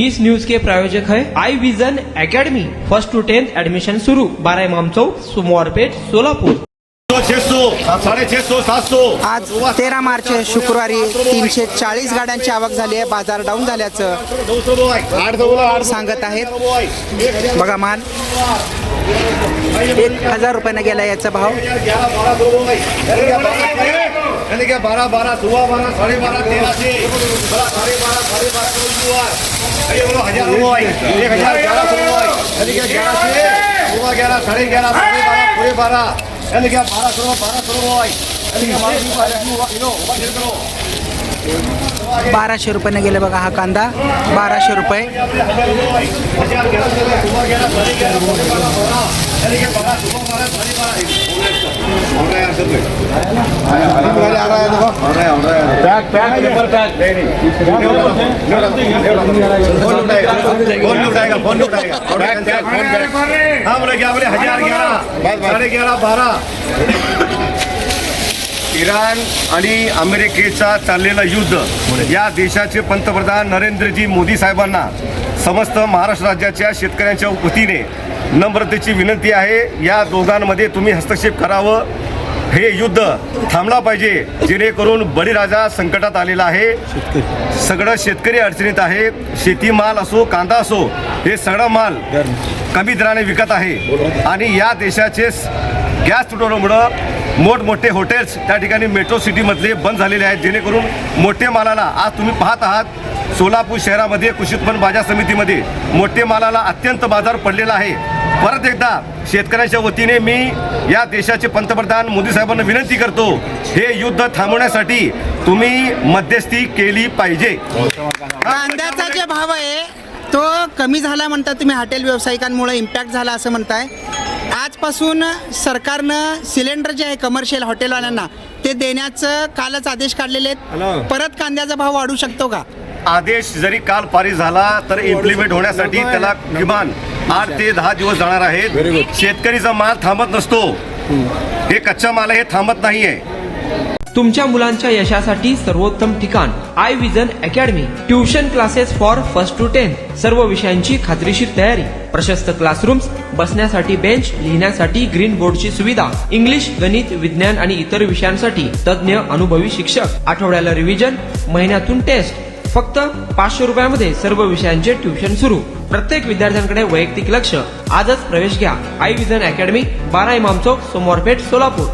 इस news के प्रायोजक है eye vision academy. 1st to 10th admission शुरू। 12 इमाम चौक, सोमवारपेठ, सोलापूर। 600, 650, 700। आज 13 मार्च शुक्रवारी 340 गाड्यांची आवक झाली आहे। बाजार डाऊन झाल्याचं सांगत आहेत। बघा माल 1000 रुपयाने गेला याचा भाव। 12, 12, 12, 12.5, 1300, 1200 रुपयाने गेले बघा हा कांदा। 1200 रुपये। इराण आणि अमेरिकेचा चाललेलं युद्ध या देशाचे पंतप्रधान नरेंद्रजी मोदी साहेबांना समस्त महाराष्ट्र राज्याच्या शेतकऱ्यांच्या वतीने नम्रतेची विनंती आहे। या दोघांमध्ये तुम्ही हस्तक्षेप करावं। हे युद्ध थांबला पाहिजे, जेणेकरून बळीराजा संकटात आलेला आहे। सगळं शेतकरी अडचणीत आहे। शेतीमाल असो, कांदा असो, हे सगळं माल कमी दराने विकत आहे। आणि या देशाचे गॅस तुटवड्यामुळं मोठमोठे हॉटेल्स त्या ठिकाणी मेट्रो सिटीमधले बंद झालेले आहेत, जेणेकरून मोठ्या मालाला आज तुम्ही पाहत आहात सोलापूर शहरामध्ये कृषी उत्पन्न बाजार समितीमध्ये मोठ्या मालाला अत्यंत बाजार पडलेला आहे। परत एकदा शेतकऱ्यांच्या वतीने मी या देशाचे पंतप्रधान मोदी साहेबांना विनंती करतो, हे युद्ध थांबवण्यासाठी तुम्ही मध्यस्थी केली पाहिजे। कांद्याचा जे भाव आहे तो कमी झाला म्हणता तुम्ही, हॉटेल व्यावसायिकांमुळे इम्पॅक्ट झाला असं म्हणताय। आजपासून सरकारनं सिलेंडर जे आहे कमर्शियल हॉटेलवाल्यांना ते देण्याचं कालच आदेश काढलेले आहेत। परत कांद्याचा भाव वाढू शकतो का? आदेश जरी काल पारित झाला तर इम्प्लिमेंट होण्यासाठी त्याला किमान 8 ते 10 दिवस जाणार आहेत। शेतकरीचा माल थांबत नसतो, हे कच्चा माल हे थांबत नाहीये। तुमच्या मुलांच्या यशासाठी सर्वोत्तम ठिकाण I vision academy. Tuition classes for 1st to 10th, सर्व विषयांची खात्रीशीर तयारी। प्रशस्त क्लासरूम्स, बसण्यासाठी बेंच, लिहिण्यासाठी ग्रीन बोर्डची सुविधा, इंग्लिश, गणित, विज्ञान आणि इतर विषयांसाठी तज्ञ अनुभवी शिक्षक, आठवड्याला रिव्हिजन, महिन्यातून टेस्ट। फक्त 500 रुपयामध्ये सर्व विषयांचे ट्युशन सुरू। प्रत्येक विद्यार्थ्यांकडे वैयक्तिक लक्ष। आजच प्रवेश घ्या। I vision academy, 12 Imam Chowk, Somwarpeth, Solapur.